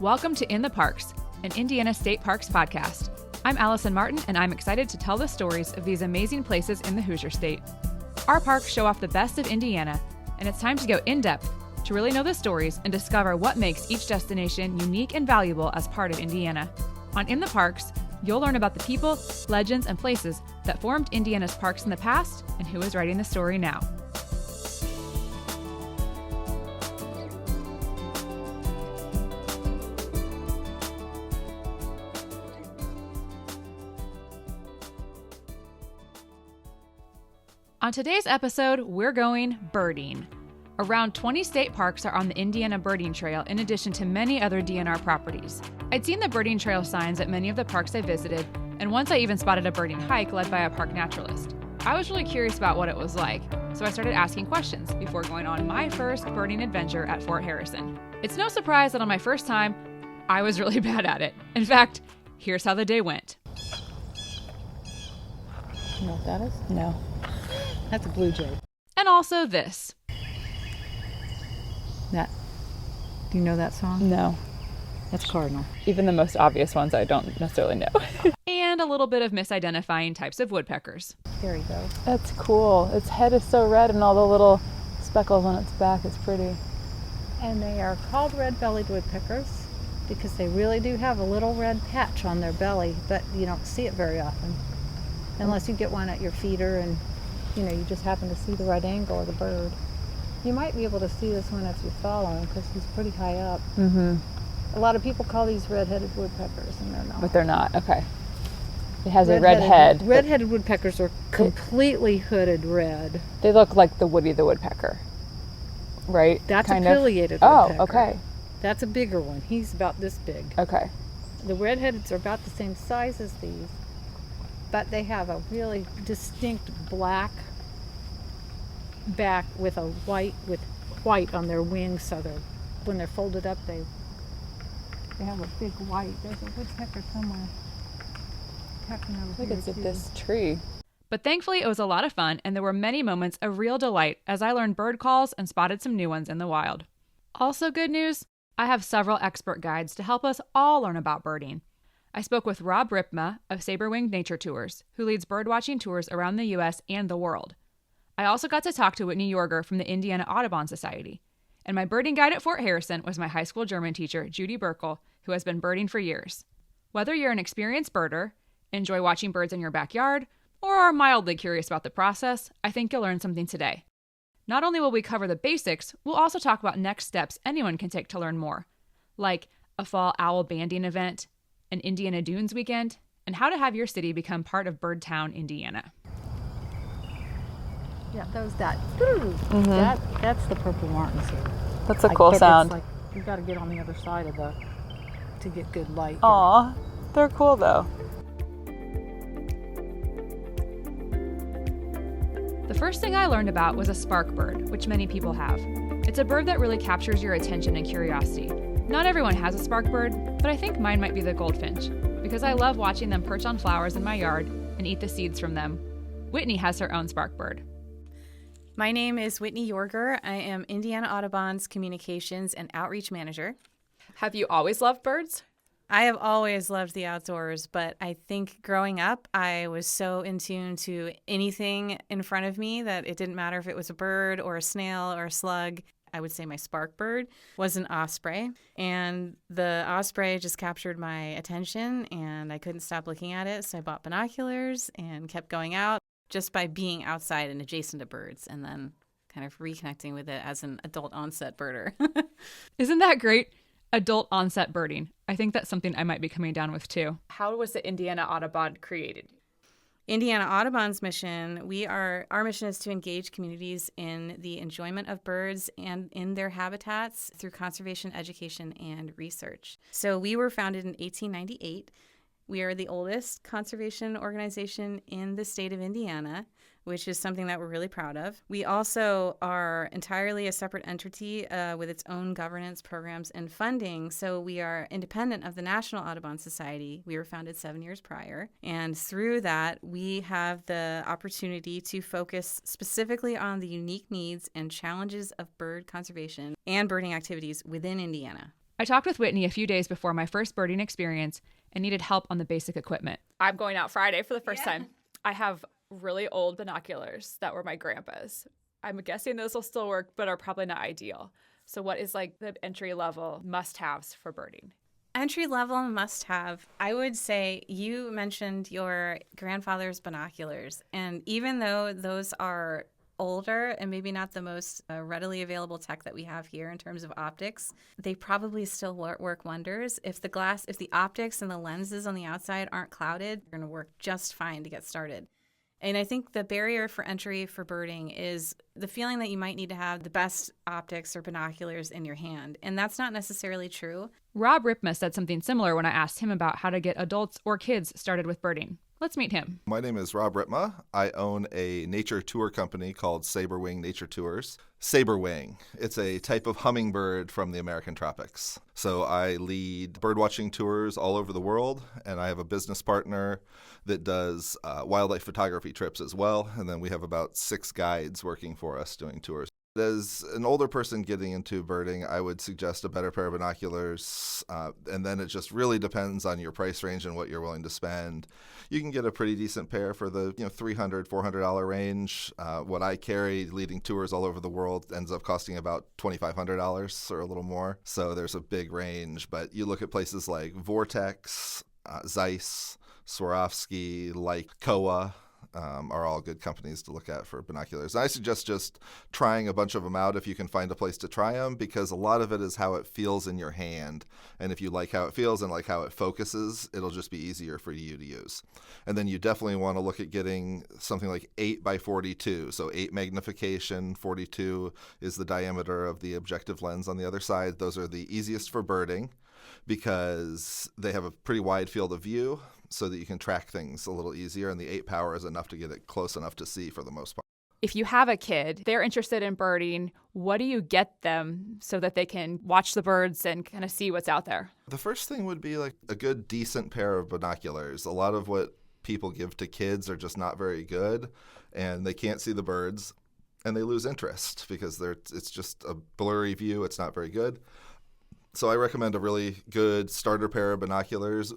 Welcome to In the Parks, an Indiana State Parks podcast. I'm Allison Martin, and I'm excited to tell the stories of these amazing places in the Hoosier State. Our parks show off the best of Indiana, and it's time to go in-depth to really know the stories and discover what makes each destination unique and valuable as part of Indiana. On In the Parks, you'll learn about the people, legends, and places that formed Indiana's parks in the past and who is writing the story now. On today's episode, we're going birding. Around 20 state parks are on the Indiana Birding Trail in addition to many other DNR properties. I'd seen the birding trail signs at many of the parks I visited, and once I even spotted a birding hike led by a park naturalist. I was really curious about what it was like, so I started asking questions before going on my first birding adventure at Fort Harrison. It's no surprise that on my first time, I was really bad at it. In fact, here's how the day went. You know what that is? No. That's a blue jay. And also this. That. Do you know that song? No. That's cardinal. Even the most obvious ones I don't necessarily know. And a little bit of misidentifying types of woodpeckers. There you go. That's cool. Its head is so red and all the little speckles on its back. It's pretty. And they are called red-bellied woodpeckers because they really do have a little red patch on their belly, but you don't see it very often. Unless you get one at your feeder and you just happen to see the right angle of the bird. You might be able to see this one if you follow him because he's pretty high up. Mm-hmm. A lot of people call these red-headed woodpeckers, and they're not. But they're not. Okay. It has a red head. Red-headed woodpeckers are completely hooded red. They look like the Woody the Woodpecker, right? That's kind a pileated of. woodpecker. Oh, okay. That's a bigger one. He's about this big. Okay. The red-headeds are about the same size as these, but they have a really distinct black back with white on their wings, so when they're folded up they have a big white. There's a woodpecker somewhere. I think it's at this tree. But thankfully it was a lot of fun, and there were many moments of real delight as I learned bird calls and spotted some new ones in the wild. Also good news, I have several expert guides to help us all learn about birding. I spoke with Rob Ripma of Sabrewing Nature Tours, who leads birdwatching tours around the U.S. and the world. I also got to talk to Whitney Yoerger from the Indiana Audubon Society. And my birding guide at Fort Harrison was my high school German teacher, Judy Birkel, who has been birding for years. Whether you're an experienced birder, enjoy watching birds in your backyard, or are mildly curious about the process, I think you'll learn something today. Not only will we cover the basics, we'll also talk about next steps anyone can take to learn more, like a fall owl banding event, an Indiana Dunes weekend, and how to have your city become part of Birdtown, Indiana. Yeah, that's the purple martins here. That's a cool sound. It's like you got to get on the other side of to get good light. Aw, they're cool though. The first thing I learned about was a spark bird, which many people have. It's a bird that really captures your attention and curiosity. Not everyone has a spark bird, but I think mine might be the goldfinch, because I love watching them perch on flowers in my yard and eat the seeds from them. Whitney has her own spark bird. My name is Whitney Yoerger. I am Indiana Audubon's Communications and Outreach Manager. Have you always loved birds? I have always loved the outdoors, but I think growing up, I was so in tune to anything in front of me that it didn't matter if it was a bird or a snail or a slug. I would say my spark bird was an osprey, and the osprey just captured my attention, and I couldn't stop looking at it, so I bought binoculars and kept going out just by being outside and adjacent to birds, and then kind of reconnecting with it as an adult onset birder. Isn't that great? Adult onset birding. I think that's something I might be coming down with too. How was the Indiana Audubon created? Indiana Audubon's mission, our mission is to engage communities in the enjoyment of birds and in their habitats through conservation, education, and research. So we were founded in 1898. We are the oldest conservation organization in the state of Indiana, which is something that we're really proud of. We also are entirely a separate entity with its own governance, programs, and funding. So we are independent of the National Audubon Society. We were founded 7 years prior. And through that, we have the opportunity to focus specifically on the unique needs and challenges of bird conservation and birding activities within Indiana. I talked with Whitney a few days before my first birding experience and needed help on the basic equipment. I'm going out Friday for the first time. I have really old binoculars that were my grandpa's. I'm guessing those will still work, but are probably not ideal. So what is like the entry-level must-haves for birding? Entry-level must-have, I would say you mentioned your grandfather's binoculars. And even though those are older and maybe not the most readily available tech that we have here in terms of optics, they probably still work wonders. If the optics and the lenses on the outside aren't clouded, they're going to work just fine to get started. And I think the barrier for entry for birding is the feeling that you might need to have the best optics or binoculars in your hand. And that's not necessarily true. Rob Ripma said something similar when I asked him about how to get adults or kids started with birding. Let's meet him. My name is Rob Ripma. I own a nature tour company called Sabrewing Nature Tours. Sabrewing, it's a type of hummingbird from the American tropics. So I lead birdwatching tours all over the world, and I have a business partner that does wildlife photography trips as well. And then we have about 6 guides working for us doing tours. As an older person getting into birding, I would suggest a better pair of binoculars, and then it just really depends on your price range and what you're willing to spend. You can get a pretty decent pair for the $300, $400 range. What I carry leading tours all over the world ends up costing about $2,500 or a little more. So there's a big range, but you look at places like Vortex, Zeiss, Swarovski, like Kowa. Are all good companies to look at for binoculars. And I suggest just trying a bunch of them out if you can find a place to try them, because a lot of it is how it feels in your hand. And if you like how it feels and like how it focuses, it'll just be easier for you to use. And then you definitely want to look at getting something like 8x42. So 8 magnification, 42 is the diameter of the objective lens on the other side. Those are the easiest for birding because they have a pretty wide field of view, so that you can track things a little easier, and the 8 power is enough to get it close enough to see for the most part. If you have a kid, they're interested in birding, what do you get them so that they can watch the birds and kind of see what's out there? The first thing would be like a good, decent pair of binoculars. A lot of what people give to kids are just not very good, and they can't see the birds, and they lose interest because it's just a blurry view. It's not very good. So I recommend a really good starter pair of binoculars.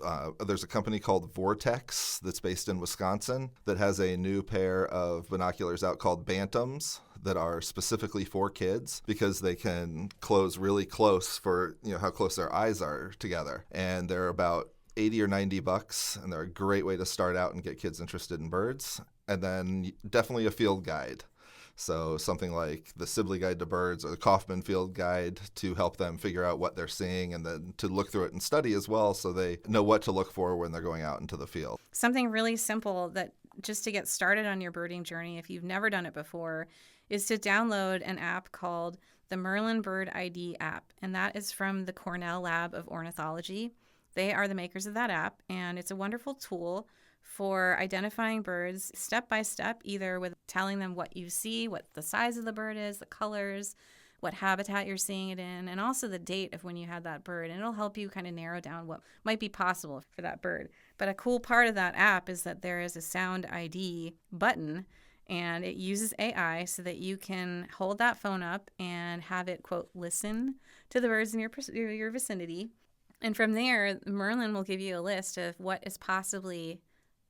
There's a company called Vortex that's based in Wisconsin that has a new pair of binoculars out called Bantams that are specifically for kids because they can close really close for how close their eyes are together. And they're about $80 or $90, and they're a great way to start out and get kids interested in birds. And then definitely a field guide. So something like the Sibley Guide to Birds or the Kaufman Field Guide to help them figure out what they're seeing, and then to look through it and study as well so they know what to look for when they're going out into the field. Something really simple that just to get started on your birding journey, if you've never done it before, is to download an app called the Merlin Bird ID app. And that is from the Cornell Lab of Ornithology. They are the makers of that app, and it's a wonderful tool for identifying birds step by step, either with telling them what you see, what the size of the bird is, the colors, what habitat you're seeing it in, and also the date of when you had that bird. And it'll help you kind of narrow down what might be possible for that bird. But a cool part of that app is that there is a sound ID button, and it uses AI so that you can hold that phone up and have it, quote, listen to the birds in your vicinity. And from there, Merlin will give you a list of what is possibly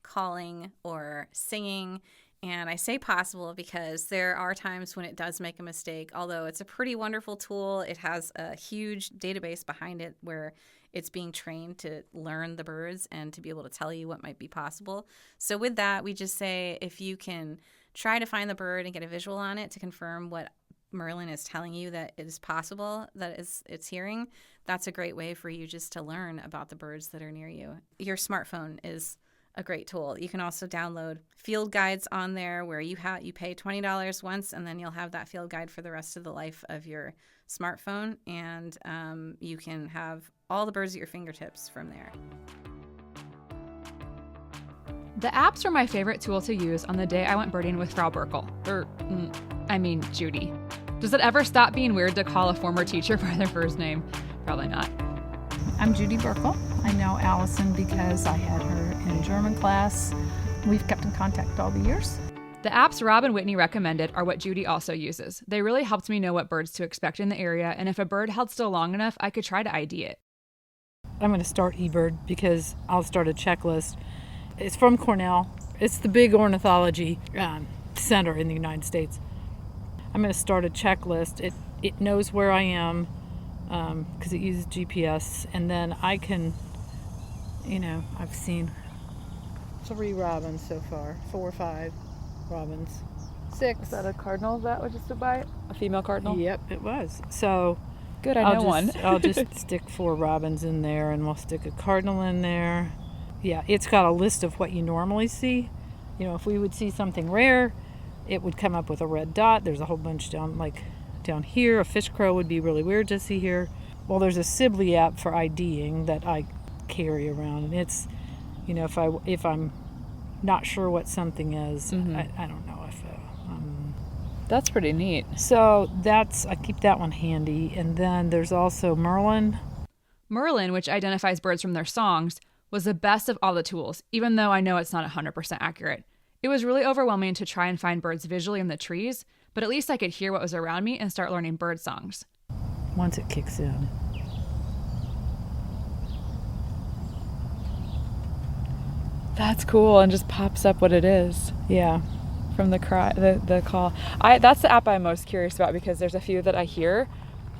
calling or singing. And I say possible because there are times when it does make a mistake, although it's a pretty wonderful tool. It has a huge database behind it where it's being trained to learn the birds and to be able to tell you what might be possible. So with that, we just say if you can try to find the bird and get a visual on it to confirm what Merlin is telling you that it is possible, that it's hearing, that's a great way for you just to learn about the birds that are near you. Your smartphone is a great tool. You can also download field guides on there where you pay $20 once, and then you'll have that field guide for the rest of the life of your smartphone, and you can have all the birds at your fingertips from there. The apps are my favorite tool to use on the day I went birding with Frau Birkel. Judy. Does it ever stop being weird to call a former teacher by their first name? Probably not. I'm Judy Birkel. I know Allison because I had her in German class. We've kept in contact all the years. The apps Rob and Whitney recommended are what Judy also uses. They really helped me know what birds to expect in the area, and if a bird held still long enough, I could try to ID it. I'm going to start eBird because I'll start a checklist. It's from Cornell. It's the big ornithology center in the United States. I'm going to start a checklist. It knows where I am because it uses GPS, and then I can, I've seen 3 robins so far, 4 or 5 robins, 6. Is that a cardinal that was just by a female cardinal? Yep, it was. So good, I know one. I'll just stick 4 robins in there, and we'll stick a cardinal in there. Yeah, it's got a list of what you normally see. If we would see something rare, it would come up with a red dot. There's a whole bunch down here. A fish crow would be really weird to see here. Well, there's a Sibley app for IDing that I carry around, and it's, if I'm not sure what something is, I don't know if. That's pretty neat. So I keep that one handy, and then there's also Merlin. Merlin, which identifies birds from their songs, was the best of all the tools, even though I know it's not 100% accurate. It was really overwhelming to try and find birds visually in the trees, but at least I could hear what was around me and start learning bird songs. Once it kicks in. That's cool, and just pops up what it is. Yeah. From the call. That's the app I'm most curious about because there's a few that I hear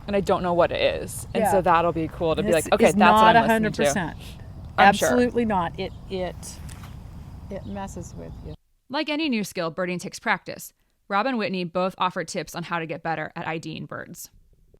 and I don't know what it is. And so that'll be cool to be like, okay, that's what I'm listening to. Absolutely not. It messes with you. Like any new skill, birding takes practice. Rob and Whitney both offered tips on how to get better at IDing birds.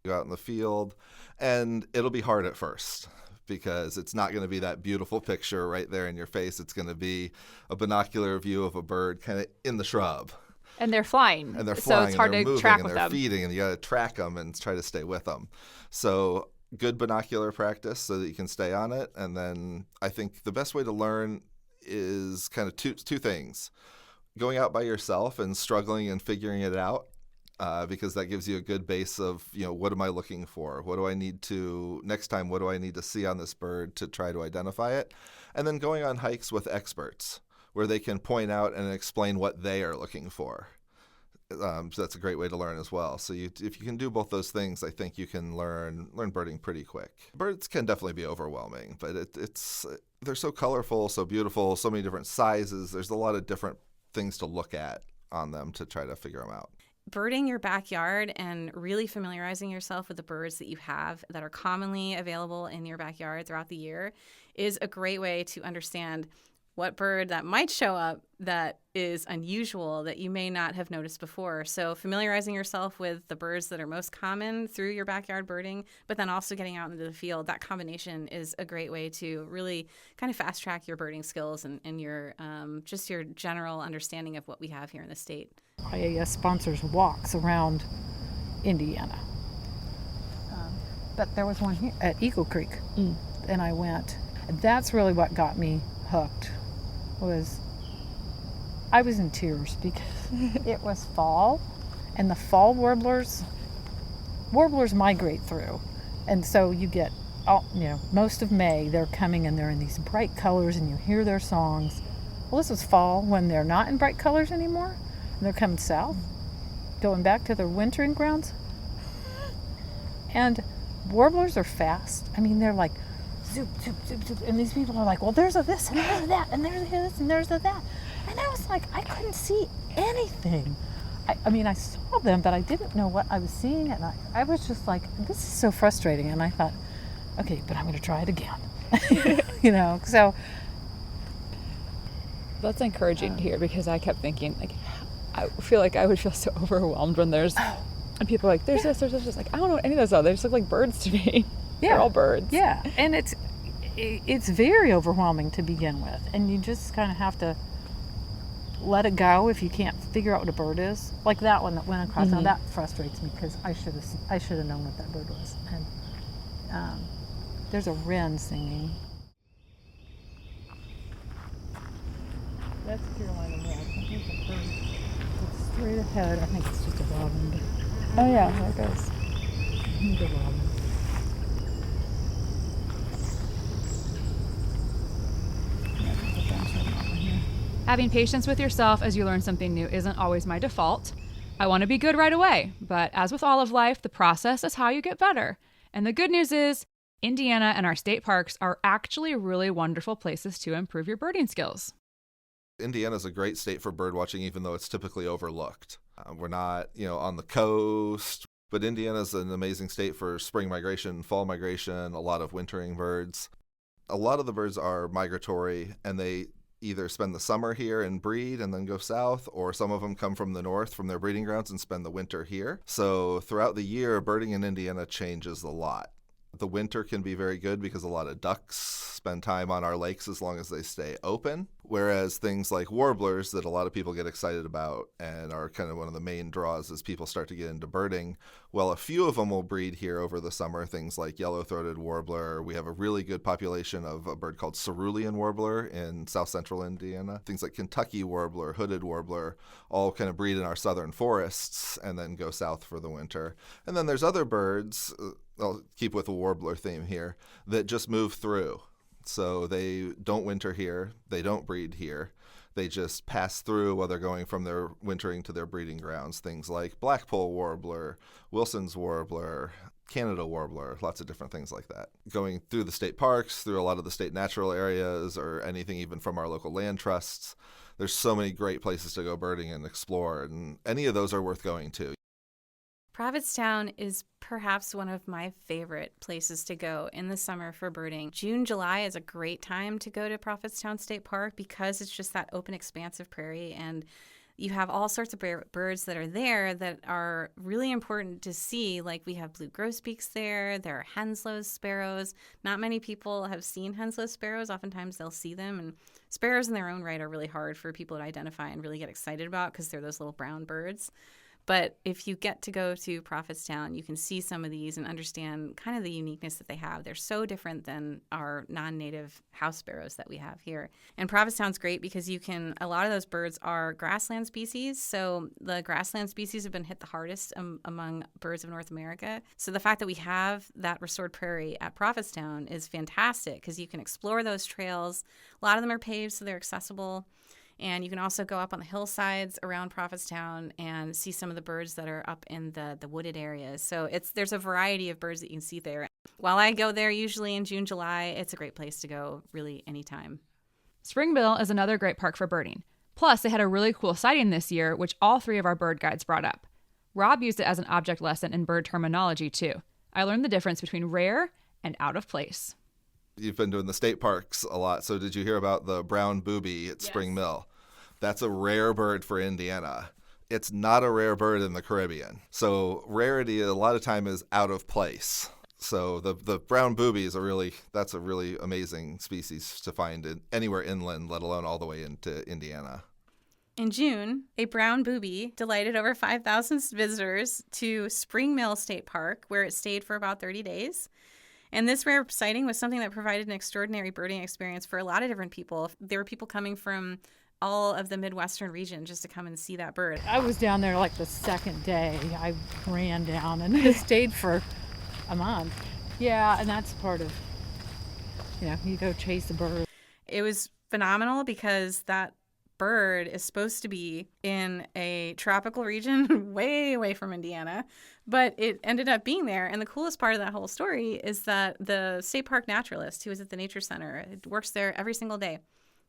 You go out in the field, and it'll be hard at first because it's not going to be that beautiful picture right there in your face. It's going to be a binocular view of a bird kind of in the shrub. And they're flying. So it's hard to track with them. And they're feeding, and you got to track them and try to stay with them. So good binocular practice so that you can stay on it. And then I think the best way to learn is kind of two things. Going out by yourself and struggling and figuring it out. Because that gives you a good base of, what am I looking for? What do I need to, next time, what do I need to see on this bird to try to identify it? And then going on hikes with experts where they can point out and explain what they are looking for. So that's a great way to learn as well. So if you can do both those things, I think you can learn birding pretty quick. Birds can definitely be overwhelming, but they're so colorful, so beautiful, so many different sizes. There's a lot of different things to look at on them to try to figure them out. Birding your backyard and really familiarizing yourself with the birds that you have that are commonly available in your backyard throughout the year is a great way to understand what bird that might show up that is unusual that you may not have noticed before. So familiarizing yourself with the birds that are most common through your backyard birding, but then also getting out into the field, that combination is a great way to really kind of fast track your birding skills and your just your general understanding of what we have here in the state. IAS sponsors walks around Indiana. But there was one here at Eagle Creek, and I went. And that's really what got me hooked. I was in tears because it was fall, and the fall warblers migrate through, and so you get most of May they're coming and they're in these bright colors and you hear their songs. Well, this was fall when they're not in bright colors anymore, and they're coming south, going back to their wintering grounds. And warblers are fast. I mean, they're like zoop, zoop, zoop, zoop. And these people are like, well, there's a this and there's a that and there's a this and there's a that. And I was like, I couldn't see anything. I mean, I saw them, but I didn't know what I was seeing. And I was just like, this is so frustrating. And I thought, okay, but I'm going to try it again. So. That's encouraging to hear because I kept thinking, I feel like I would feel so overwhelmed when there's, and people are like, there's this, just like, I don't know what any of those are. They just look like birds to me. Yeah. They're all birds. Yeah, and it's very overwhelming to begin with, and you just kind of have to let it go if you can't figure out what a bird is. Like that one that went across. Now that frustrates me because I should have known what that bird was. And there's a wren singing. That's Carolina Wren. I think the bird. It's straight ahead. I think it's just a robin. Oh yeah, there it goes. I think a robin. Having patience with yourself as you learn something new isn't always my default. I want to be good right away, but as with all of life, the process is how you get better. And the good news is, Indiana and our state parks are actually really wonderful places to improve your birding skills. Indiana's a great state for bird watching, even though it's typically overlooked. We're not, on the coast, but Indiana's an amazing state for spring migration, fall migration, a lot of wintering birds. A lot of the birds are migratory, and they either spend the summer here and breed and then go south, or some of them come from the north from their breeding grounds and spend the winter here. So throughout the year, birding in Indiana changes a lot. The winter can be very good because a lot of ducks spend time on our lakes as long as they stay open, whereas things like warblers that a lot of people get excited about and are kind of one of the main draws as people start to get into birding, well, a few of them will breed here over the summer, things like yellow-throated warbler. We have a really good population of a bird called cerulean warbler in south central Indiana. Things like Kentucky warbler, hooded warbler, all kind of breed in our southern forests and then go south for the winter. And then there's other birds, I'll keep with the warbler theme here, that just move through. So they don't winter here, they don't breed here. They just pass through while they're going from their wintering to their breeding grounds. Things like blackpoll warbler, Wilson's warbler, Canada warbler, lots of different things like that. Going through the state parks, through a lot of the state natural areas, or anything even from our local land trusts, there's so many great places to go birding and explore, and any of those are worth going to. Prophetstown is perhaps one of my favorite places to go in the summer for birding. June, July is a great time to go to Prophetstown State Park because it's just that open expanse of prairie, and you have all sorts of birds that are there that are really important to see. Like we have blue grosbeaks there. There are Henslow's sparrows. Not many people have seen Henslow's sparrows. Oftentimes they'll see them, and sparrows in their own right are really hard for people to identify and really get excited about because they're those little brown birds. But if you get to go to Prophetstown, you can see some of these and understand kind of the uniqueness that they have. They're so different than our non-native house sparrows that we have here. And Prophetstown's great because a lot of those birds are grassland species. So the grassland species have been hit the hardest among birds of North America. So the fact that we have that restored prairie at Prophetstown is fantastic because you can explore those trails. A lot of them are paved, so they're accessible. And you can also go up on the hillsides around Prophetstown and see some of the birds that are up in the wooded areas. So there's a variety of birds that you can see there. While I go there usually in June, July, it's a great place to go really anytime. Springville is another great park for birding. Plus, they had a really cool sighting this year, which all three of our bird guides brought up. Rob used it as an object lesson in bird terminology, too. I learned the difference between rare and out of place. You've been doing the state parks a lot, so did you hear about the brown booby at Spring Mill? That's a rare bird for Indiana. It's not a rare bird in the Caribbean. So rarity a lot of time is out of place. So the brown booby is a really amazing species to find anywhere inland, let alone all the way into Indiana. In June, a brown booby delighted over 5,000 visitors to Spring Mill State Park, where it stayed for about 30 days. And this rare sighting was something that provided an extraordinary birding experience for a lot of different people. There were people coming from all of the Midwestern region just to come and see that bird. I was down there like the second day. I ran down and stayed for a month. Yeah, and that's part of, you go chase the bird. It was phenomenal because that bird is supposed to be in a tropical region way away from Indiana, but it ended up being there. And the coolest part of that whole story is that the state park naturalist who was at the nature center, works there every single day.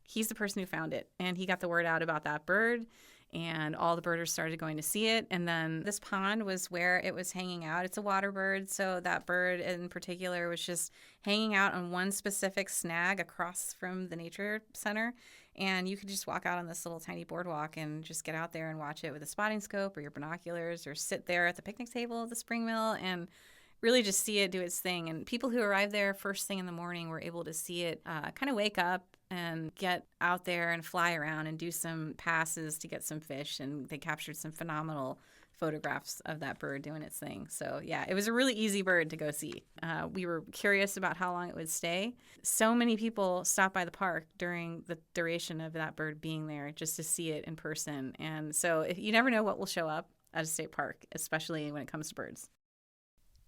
He's the person who found it, and he got the word out about that bird, and all the birders started going to see it. And then this pond was where it was hanging out. It's a water bird, so that bird in particular was just hanging out on one specific snag across from the nature center. And you could just walk out on this little tiny boardwalk and just get out there and watch it with a spotting scope or your binoculars, or sit there at the picnic table at the spring mill and really just see it do its thing. And people who arrived there first thing in the morning were able to see it kind of wake up and get out there and fly around and do some passes to get some fish. And they captured some phenomenal photographs of that bird doing its thing. So yeah, it was a really easy bird to go see. We were curious about how long it would stay. So many people stopped by the park during the duration of that bird being there just to see it in person. And so you never know what will show up at a state park, especially when it comes to birds.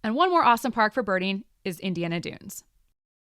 And one more awesome park for birding is Indiana Dunes.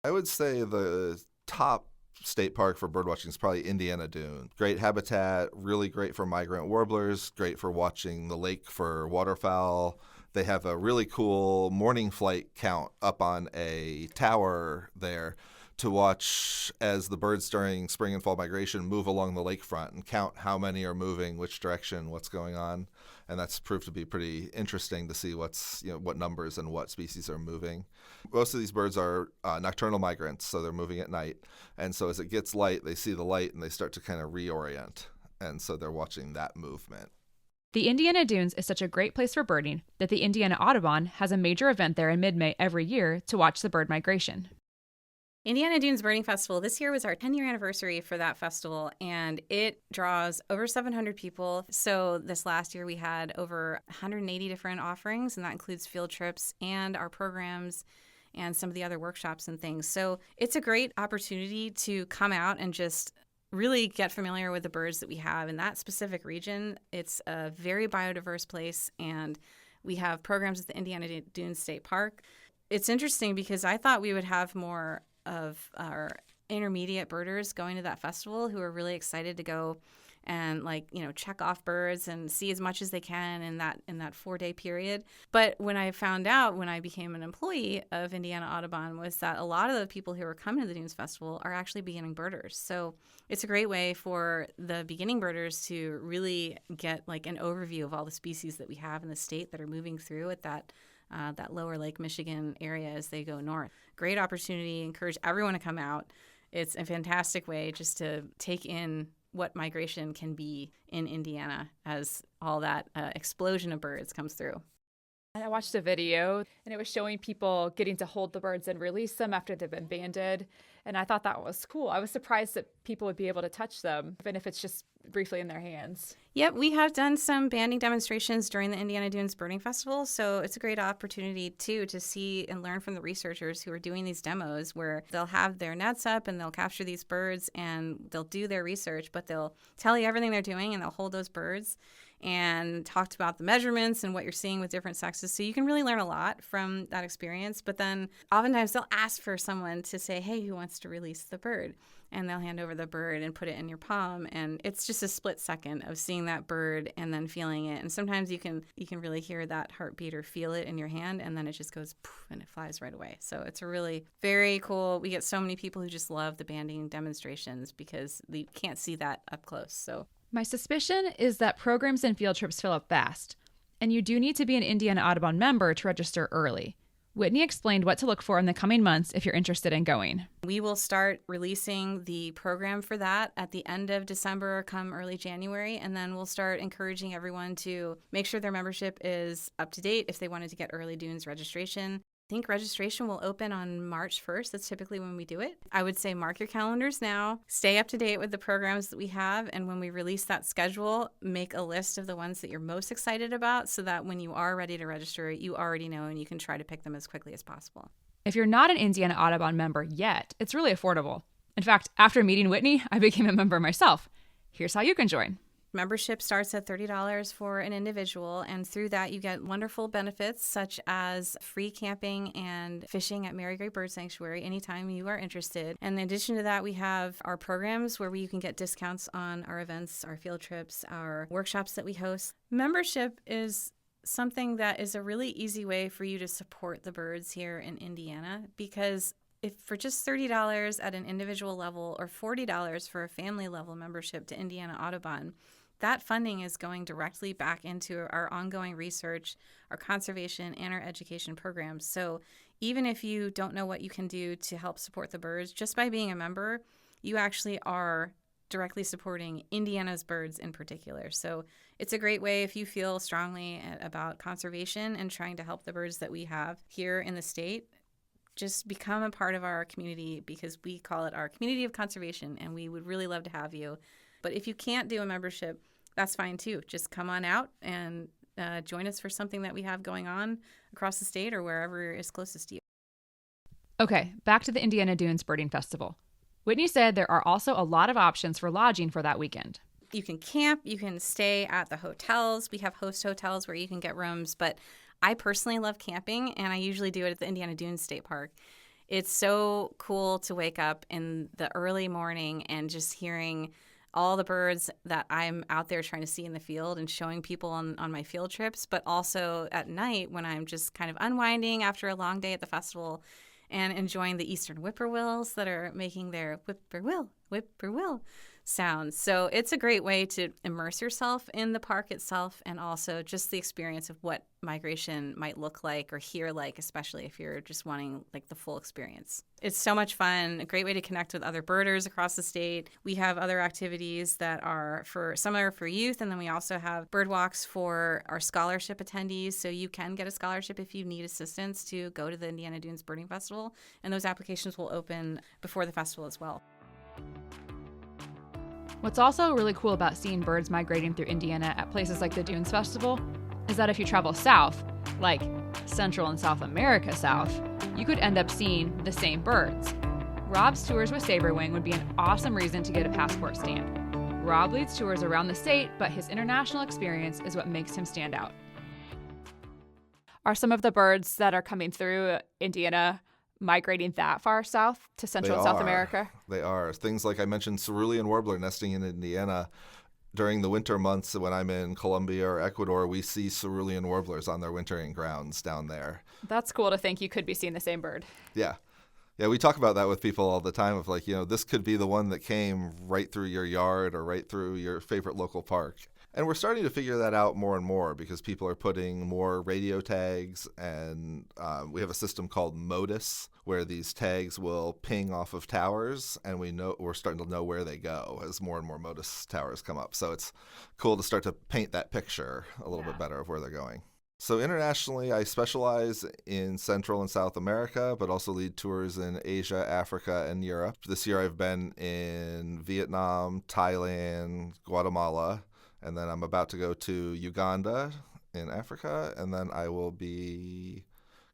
I would say the top state park for birdwatching is probably Indiana Dunes. Great habitat, really great for migrant warblers, great for watching the lake for waterfowl. They have a really cool morning flight count up on a tower there to watch as the birds during spring and fall migration move along the lakefront and count how many are moving, which direction, what's going on. And that's proved to be pretty interesting to see what numbers and what species are moving. Most of these birds are nocturnal migrants, so they're moving at night. And so as it gets light, they see the light and they start to kind of reorient. And so they're watching that movement. The Indiana Dunes is such a great place for birding that the Indiana Audubon has a major event there in mid-May every year to watch the bird migration. Indiana Dunes Birding Festival, this year was our 10-year anniversary for that festival, and it draws over 700 people. So this last year we had over 180 different offerings, and that includes field trips and our programs and some of the other workshops and things. So it's a great opportunity to come out and just really get familiar with the birds that we have in that specific region. It's a very biodiverse place, and we have programs at the Indiana Dunes State Park. It's interesting because I thought we would have more of our intermediate birders going to that festival who are really excited to go and check off birds and see as much as they can in that 4-day period. But when I found out when I became an employee of Indiana Audubon was that a lot of the people who are coming to the Dunes Festival are actually beginning birders. So it's a great way for the beginning birders to really get an overview of all the species that we have in the state that are moving through at that lower Lake Michigan area as they go north. Great opportunity. Encourage everyone to come out. It's a fantastic way just to take in what migration can be in Indiana as all that explosion of birds comes through. And I watched a video, and it was showing people getting to hold the birds and release them after they've been banded. And I thought that was cool. I was surprised that people would be able to touch them, even if it's just briefly in their hands. Yep, we have done some banding demonstrations during the Indiana Dunes Birding Festival, so it's a great opportunity, too, to see and learn from the researchers who are doing these demos where they'll have their nets up and they'll capture these birds and they'll do their research, but they'll tell you everything they're doing and they'll hold those birds and talk about the measurements and what you're seeing with different sexes. So you can really learn a lot from that experience, but then oftentimes they'll ask for someone to say, hey, who wants to release the bird? And they'll hand over the bird and put it in your palm. And it's just a split second of seeing that bird and then feeling it. And sometimes you can really hear that heartbeat or feel it in your hand, and then it just goes poof and it flies right away. So it's a really very cool. We get so many people who just love the banding demonstrations because they can't see that up close. So my suspicion is that programs and field trips fill up fast, and you do need to be an Indiana Audubon member to register early. Whitney explained what to look for in the coming months if you're interested in going. We will start releasing the program for that at the end of December, come early January, and then we'll start encouraging everyone to make sure their membership is up to date if they wanted to get early Dunes registration. I think registration will open on March 1st. That's typically when we do it. I would say mark your calendars now. Stay up to date with the programs that we have. And when we release that schedule, make a list of the ones that you're most excited about so that when you are ready to register, you already know and you can try to pick them as quickly as possible. If you're not an Indiana Audubon member yet, it's really affordable. In fact, after meeting Whitney, I became a member myself. Here's how you can join. Membership starts at $30 for an individual, and through that you get wonderful benefits such as free camping and fishing at Mary Gray Bird Sanctuary anytime you are interested. And in addition to that, we have our programs where you can get discounts on our events, our field trips, our workshops that we host. Membership is something that is a really easy way for you to support the birds here in Indiana, because if for just $30 at an individual level or $40 for a family level membership to Indiana Audubon, that funding is going directly back into our ongoing research, our conservation, and our education programs. So even if you don't know what you can do to help support the birds, just by being a member, you actually are directly supporting Indiana's birds in particular. So it's a great way if you feel strongly about conservation and trying to help the birds that we have here in the state. Just become a part of our community, because we call it our community of conservation, and we would really love to have you. But if you can't do a membership, that's fine too. Just come on out and join us for something that we have going on across the state or wherever is closest to you. Okay, back to the Indiana Dunes Birding Festival. Whitney said there are also a lot of options for lodging for that weekend. You can camp, you can stay at the hotels. We have host hotels where you can get rooms, but I personally love camping, and I usually do it at the Indiana Dunes State Park. It's so cool to wake up in the early morning and just hearing all the birds that I'm out there trying to see in the field and showing people on my field trips, but also at night when I'm just kind of unwinding after a long day at the festival and enjoying the eastern whippoorwills that are making their whippoorwill sounds. So it's a great way to immerse yourself in the park itself and also just the experience of what migration might look like or hear like, especially if you're just wanting like the full experience. It's so much fun, a great way to connect with other birders across the state. We have other activities that are some are for youth, and then we also have bird walks for our scholarship attendees. So you can get a scholarship if you need assistance to go to the Indiana Dunes Birding Festival, and those applications will open before the festival as well. What's also really cool about seeing birds migrating through Indiana at places like the Dunes Festival is that if you travel south, like Central and South America south, you could end up seeing the same birds. Rob's tours with Sabrewing would be an awesome reason to get a passport stamp. Rob leads tours around the state, but his international experience is what makes him stand out. Are some of the birds that are coming through Indiana migrating that far south to Central and South America? They are. Things like I mentioned, cerulean warbler nesting in Indiana. During the winter months when I'm in Colombia or Ecuador, we see cerulean warblers on their wintering grounds down there. That's cool to think you could be seeing the same bird. Yeah. Yeah, we talk about that with people all the time of like, this could be the one that came right through your yard or right through your favorite local park. And we're starting to figure that out more and more because people are putting more radio tags, and we have a system called MODIS where these tags will ping off of towers, and we're starting to know where they go as more and more MODIS towers come up. So it's cool to start to paint that picture a little bit better of where they're going. So internationally, I specialize in Central and South America, but also lead tours in Asia, Africa, and Europe. This year I've been in Vietnam, Thailand, Guatemala, and then I'm about to go to Uganda in Africa, and then I will be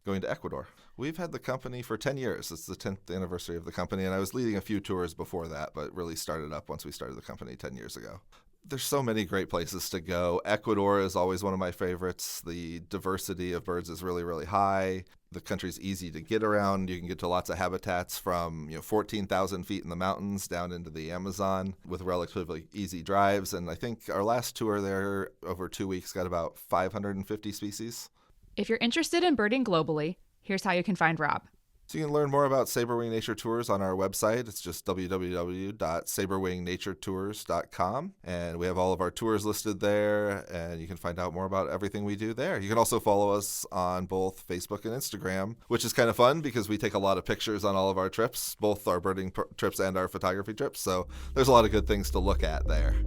going to Ecuador. We've had the company for 10 years. It's the 10th anniversary of the company, and I was leading a few tours before that, but really started up once we started the company 10 years ago. There's so many great places to go. Ecuador is always one of my favorites. The diversity of birds is really, really high. The country's easy to get around. You can get to lots of habitats from 14,000 feet in the mountains down into the Amazon with relatively easy drives. And I think our last tour there over 2 weeks got about 550 species. If you're interested in birding globally, here's how you can find Rob. So you can learn more about Sabrewing Nature Tours on our website. It's just www.sabrewingnaturettours.com. And we have all of our tours listed there, and you can find out more about everything we do there. You can also follow us on both Facebook and Instagram, which is kind of fun because we take a lot of pictures on all of our trips, both our birding trips and our photography trips. So there's a lot of good things to look at there.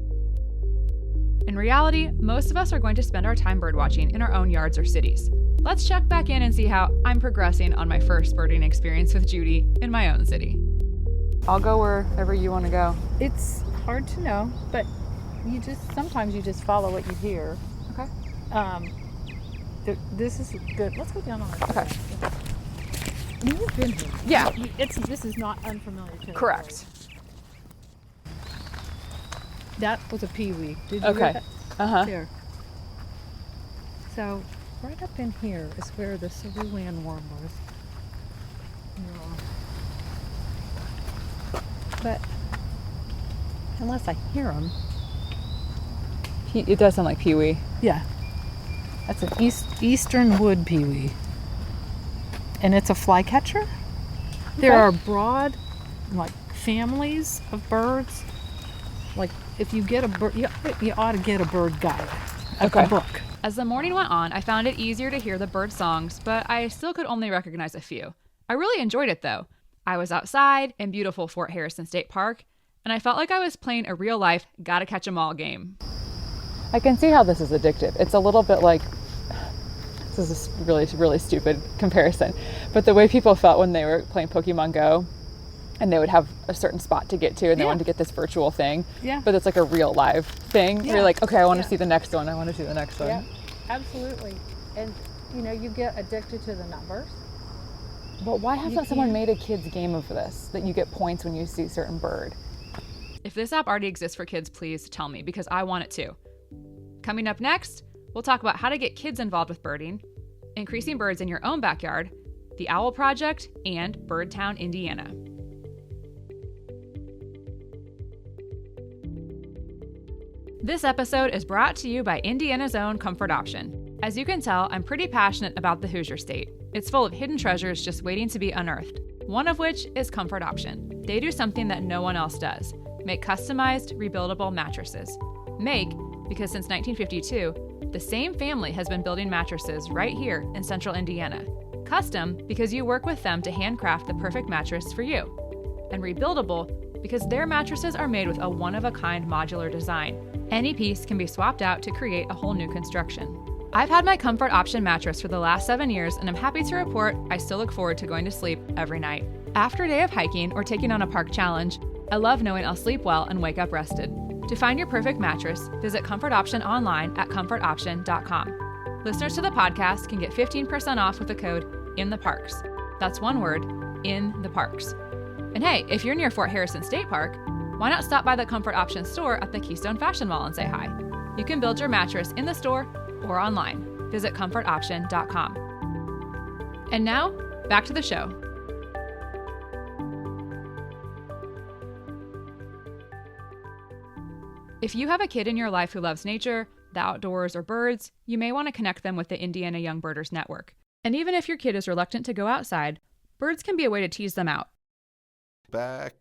In reality, most of us are going to spend our time birdwatching in our own yards or cities. Let's check back in and see how I'm progressing on my first birding experience with Judy in my own city. I'll go wherever you want to go. It's hard to know, but sometimes you just follow what you hear. Okay. This is good. Let's go down on it. Okay. You've been here. Yeah. This is not unfamiliar territory. Correct. That was a peewee. Did you Okay. hear that? Uh-huh. There. So right up in here is where the cerulean warblers are. But unless I hear them. It does sound like peewee. Yeah. That's an eastern wood peewee. And it's a flycatcher. There are broad, families of birds. If you get a bird, you ought to get a bird guide. A book. As the morning went on, I found it easier to hear the bird songs, but I still could only recognize a few. I really enjoyed it, though. I was outside in beautiful Fort Harrison State Park, and I felt like I was playing a real-life gotta catch 'em all game. I can see how this is addictive. It's a little bit like, this is a really, really stupid comparison, but the way people felt when they were playing Pokemon Go, and they would have a certain spot to get to, and they wanted to get this virtual thing. Yeah. But it's like a real live thing. Yeah. Where you're like, okay, I want to see the next one. I want to see the next one. Yeah, absolutely. And you get addicted to the numbers. But why hasn't someone made a kids game of this, that you get points when you see a certain bird? If this app already exists for kids, please tell me, because I want it too. Coming up next, we'll talk about how to get kids involved with birding, increasing birds in your own backyard, the Owl Project, and Birdtown, Indiana. This episode is brought to you by Indiana's own Comfort Option. As you can tell, I'm pretty passionate about the Hoosier State. It's full of hidden treasures just waiting to be unearthed, one of which is Comfort Option. They do something that no one else does: make customized, rebuildable mattresses. Make, because since 1952, the same family has been building mattresses right here in central Indiana. Custom, because you work with them to handcraft the perfect mattress for you. And rebuildable, because their mattresses are made with a one-of-a-kind modular design. Any piece can be swapped out to create a whole new construction. I've had my Comfort Option mattress for the last 7 years, and I'm happy to report I still look forward to going to sleep every night. After a day of hiking or taking on a park challenge, I love knowing I'll sleep well and wake up rested. To find your perfect mattress, visit Comfort Option online at comfortoption.com. Listeners to the podcast can get 15% off with the code INTHEPARKS. That's one word, in the parks. And hey, if you're near Fort Harrison State Park, why not stop by the Comfort Option store at the Keystone Fashion Mall and say hi? You can build your mattress in the store or online. Visit comfortoption.com. And now, back to the show. If you have a kid in your life who loves nature, the outdoors, or birds, you may want to connect them with the Indiana Young Birders Network. And even if your kid is reluctant to go outside, birds can be a way to tease them out. Back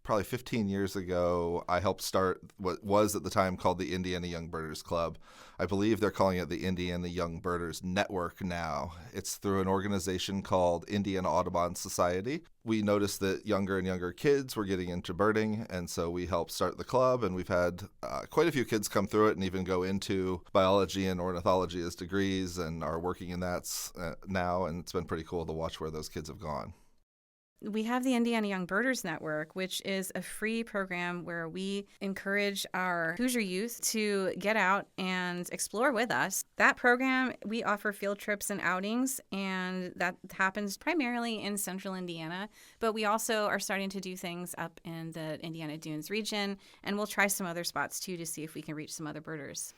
probably 15 years ago, I helped start what was at the time called the Indiana Young Birders Club. I believe they're calling it the Indiana Young Birders Network now. It's through an organization called Indiana Audubon Society. We noticed that younger and younger kids were getting into birding, and so we helped start the club, and we've had quite a few kids come through it and even go into biology and ornithology as degrees and are working in that now, and it's been pretty cool to watch where those kids have gone. We have the Indiana Young Birders Network, which is a free program where we encourage our Hoosier youth to get out and explore with us. That program, we offer field trips and outings, and that happens primarily in central Indiana. But we also are starting to do things up in the Indiana Dunes region, and we'll try some other spots too to see if we can reach some other birders.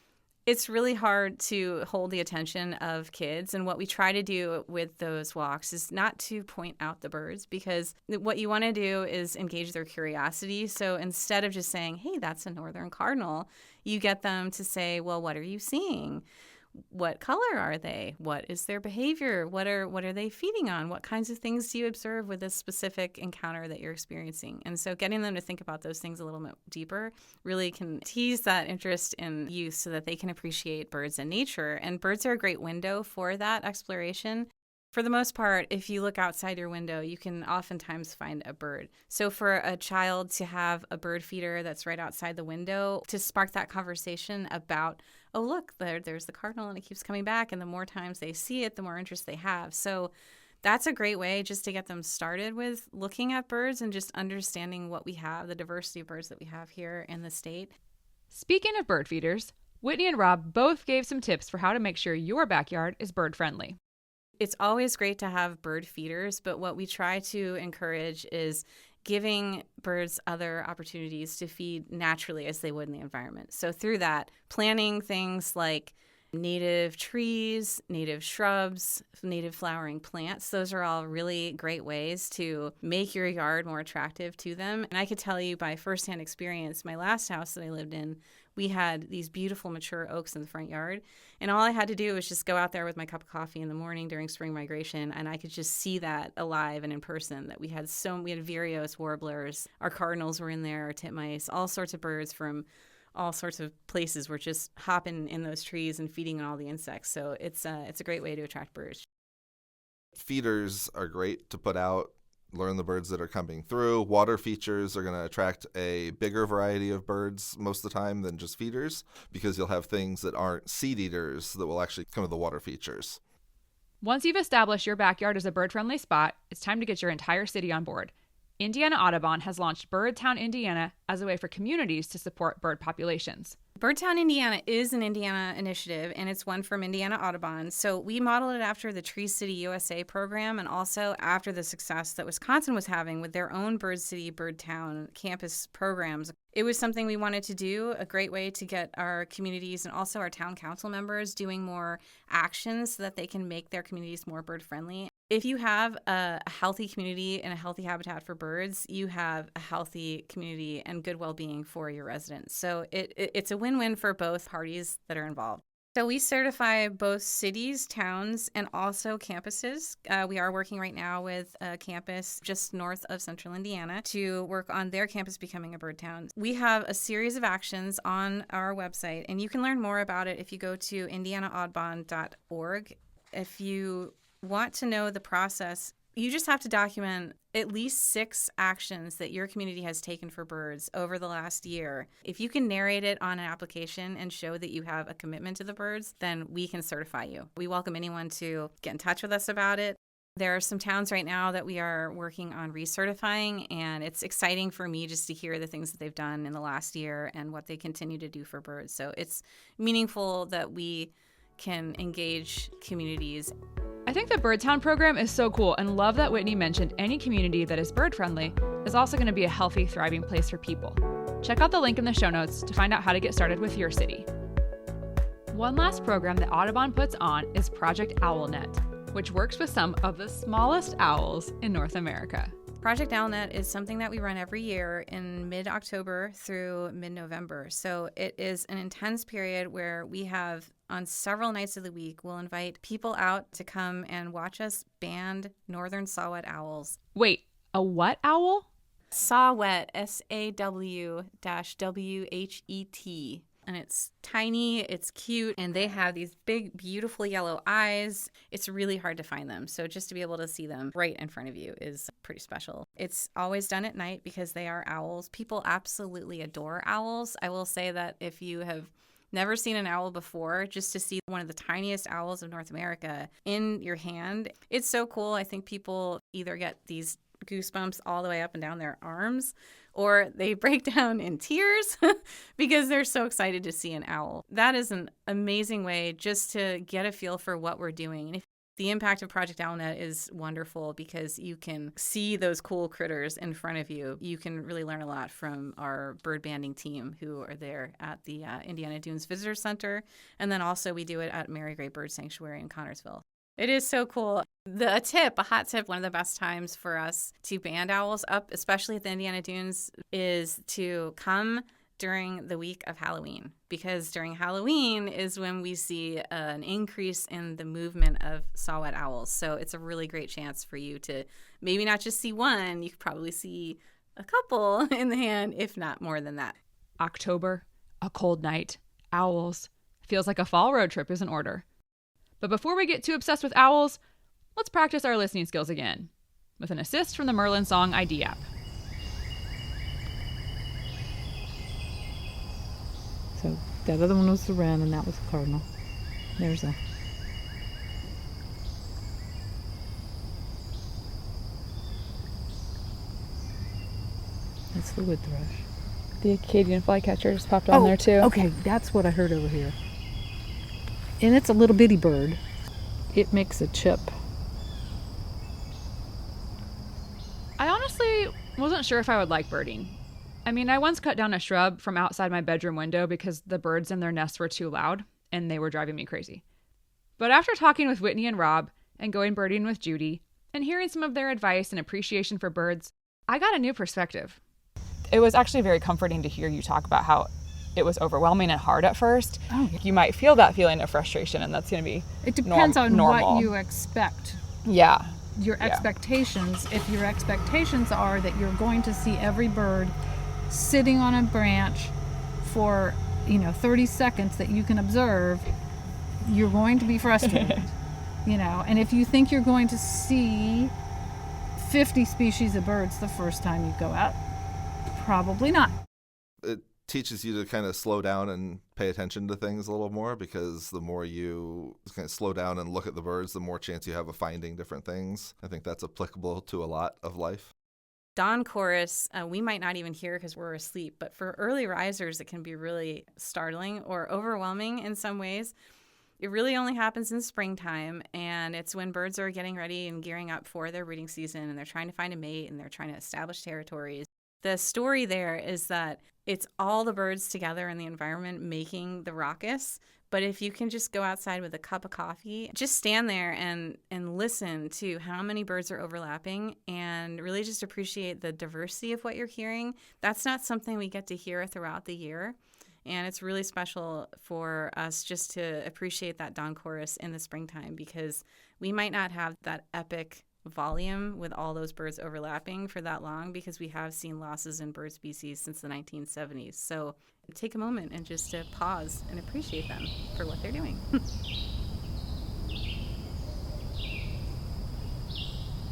It's really hard to hold the attention of kids, and what we try to do with those walks is not to point out the birds, because what you want to do is engage their curiosity. So instead of just saying, hey, that's a northern cardinal, you get them to say, well, what are you seeing? What color are they? What is their behavior? What are they feeding on? What kinds of things do you observe with this specific encounter that you're experiencing? And so getting them to think about those things a little bit deeper really can tease that interest in youth so that they can appreciate birds and nature. And birds are a great window for that exploration. For the most part, if you look outside your window, you can oftentimes find a bird. So for a child to have a bird feeder that's right outside the window, to spark that conversation about, oh, look, there's the cardinal and it keeps coming back. And the more times they see it, the more interest they have. So that's a great way just to get them started with looking at birds and just understanding what we have, the diversity of birds that we have here in the state. Speaking of bird feeders, Whitney and Rob both gave some tips for how to make sure your backyard is bird friendly. It's always great to have bird feeders, but what we try to encourage is giving birds other opportunities to feed naturally as they would in the environment. So through that, planting things like native trees, native shrubs, native flowering plants, those are all really great ways to make your yard more attractive to them. And I could tell you by firsthand experience, my last house that I lived in, we had these beautiful mature oaks in the front yard. And all I had to do was just go out there with my cup of coffee in the morning during spring migration, and I could just see that alive and in person, that we had vireos, warblers, our cardinals were in there, our titmice, all sorts of birds from all sorts of places were just hopping in those trees and feeding on all the insects. So it's a great way to attract birds. Feeders are great to put out, learn the birds that are coming through. Water features are going to attract a bigger variety of birds most of the time than just feeders, because you'll have things that aren't seed eaters that will actually come with the water features. Once you've established your backyard as a bird-friendly spot, it's time to get your entire city on board. Indiana Audubon has launched Birdtown, Indiana as a way for communities to support bird populations. Birdtown, Indiana is an Indiana initiative, and it's one from Indiana Audubon. So we modeled it after the Tree City USA program, and also after the success that Wisconsin was having with their own Bird City, Birdtown campus programs. It was something we wanted to do, a great way to get our communities and also our town council members doing more actions so that they can make their communities more bird friendly. If you have a healthy community and a healthy habitat for birds, you have a healthy community and good well-being for your residents. So it's a win-win for both parties that are involved. So we certify both cities, towns, and also campuses. We are working right now with a campus just north of central Indiana to work on their campus becoming a bird town. We have a series of actions on our website, and you can learn more about it if you go to indianaaudubon.org. If you want to know the process, you just have to document at least 6 actions that your community has taken for birds over the last year. If you can narrate it on an application and show that you have a commitment to the birds, then we can certify you. We welcome anyone to get in touch with us about it. There are some towns right now that we are working on recertifying, and it's exciting for me just to hear the things that they've done in the last year and what they continue to do for birds. So it's meaningful that we can engage communities. I think the Bird Town program is so cool and love that Whitney mentioned any community that is bird friendly is also going to be a healthy, thriving place for people. Check out the link in the show notes to find out how to get started with your city. One last program that Audubon puts on is Project OwlNet, which works with some of the smallest owls in North America. Project OwlNet is something that we run every year in mid-October through mid-November. So it is an intense period where we have, on several nights of the week, we'll invite people out to come and watch us band northern saw-whet owls. Wait, a what owl? Saw-whet, SAW-WHET. And it's tiny, it's cute, and they have these big, beautiful yellow eyes. It's really hard to find them. So just to be able to see them right in front of you is pretty special. It's always done at night because they are owls. People absolutely adore owls. I will say that if you have never seen an owl before, just to see one of the tiniest owls of North America in your hand, it's so cool. I think people either get these goosebumps all the way up and down their arms, or they break down in tears because they're so excited to see an owl. That is an amazing way just to get a feel for what we're doing. And the impact of Project OwlNet is wonderful because you can see those cool critters in front of you. You can really learn a lot from our bird banding team who are there at the Indiana Dunes Visitor Center. And then also we do it at Mary Gray Bird Sanctuary in Connorsville. It is so cool. A hot tip, one of the best times for us to band owls up, especially at the Indiana Dunes, is to come during the week of Halloween, because during Halloween is when we see an increase in the movement of saw-whet owls. So it's a really great chance for you to maybe not just see one, you could probably see a couple in the hand, if not more than that. October, a cold night, owls. Feels like a fall road trip is in order. But before we get too obsessed with owls, let's practice our listening skills again with an assist from the Merlin Song ID app. So that other one was the wren, and that was the cardinal. There's a... That's the wood thrush. The Acadian flycatcher just popped on there too. Okay, that's what I heard over here. And it's a little bitty bird. It makes a chip. I honestly wasn't sure if I would like birding. I mean, I once cut down a shrub from outside my bedroom window because the birds in their nests were too loud and they were driving me crazy. But after talking with Whitney and Rob and going birding with Judy and hearing some of their advice and appreciation for birds, I got a new perspective. It was actually very comforting to hear you talk about how it was overwhelming and hard at first. Oh. You might feel that feeling of frustration, and that's going to be It depends on normal. what you expect. Yeah. Your expectations. If your expectations are that you're going to see every bird sitting on a branch for 30 seconds that you can observe, you're going to be frustrated. And if you think you're going to see 50 species of birds the first time you go out, probably not. It teaches you to kind of slow down and pay attention to things a little more, because the more you kind of slow down and look at the birds, the more chance you have of finding different things. I think that's applicable to a lot of life. Dawn chorus, we might not even hear because we're asleep, but for early risers, it can be really startling or overwhelming in some ways. It really only happens in springtime, and it's when birds are getting ready and gearing up for their breeding season, and they're trying to find a mate, and they're trying to establish territories. The story there is that it's all the birds together in the environment making the raucous, But if you can just go outside with a cup of coffee, just stand there and listen to how many birds are overlapping and really just appreciate the diversity of what you're hearing. That's not something we get to hear throughout the year. And it's really special for us just to appreciate that dawn chorus in the springtime, because we might not have that epic volume with all those birds overlapping for that long, because we have seen losses in bird species since the 1970s. So take a moment and just pause and appreciate them for what they're doing.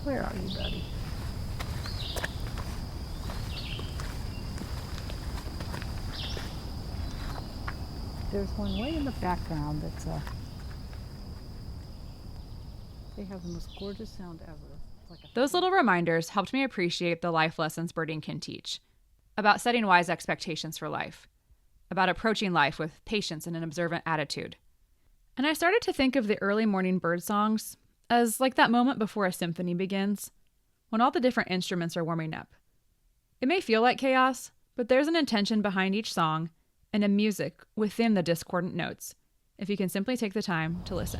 Where are you, buddy? There's one way in the background that's they have the most gorgeous sound ever. Those little reminders helped me appreciate the life lessons birding can teach. About setting wise expectations for life. About approaching life with patience and an observant attitude. And I started to think of the early morning bird songs as like that moment before a symphony begins, when all the different instruments are warming up. It may feel like chaos, but there's an intention behind each song and a music within the discordant notes, if you can simply take the time to listen.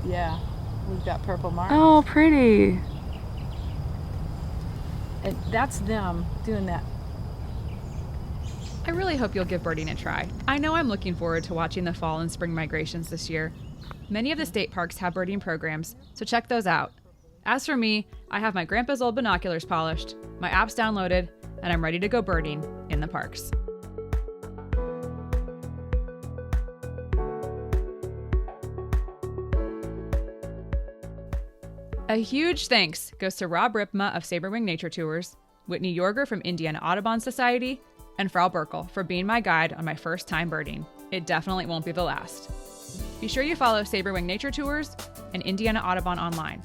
Yeah, we've got purple martins. Oh, pretty. And that's them doing that. I really hope you'll give birding a try. I know I'm looking forward to watching the fall and spring migrations this year. Many of the state parks have birding programs, so check those out. As for me, I have my grandpa's old binoculars polished, my apps downloaded, and I'm ready to go birding in the parks. A huge thanks goes to Rob Ripma of Sabrewing Nature Tours, Whitney Yoerger from Indiana Audubon Society, and Frau Birkel for being my guide on my first time birding. It definitely won't be the last. Be sure you follow Sabrewing Nature Tours and Indiana Audubon online.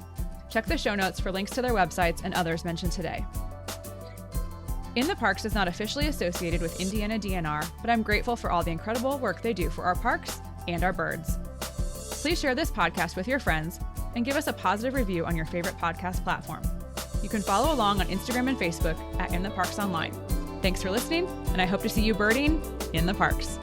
Check the show notes for links to their websites and others mentioned today. In the Parks is not officially associated with Indiana DNR, but I'm grateful for all the incredible work they do for our parks and our birds. Please share this podcast with your friends and give us a positive review on your favorite podcast platform. You can follow along on Instagram and Facebook at In the Parks Online. Thanks for listening, and I hope to see you birding in the parks.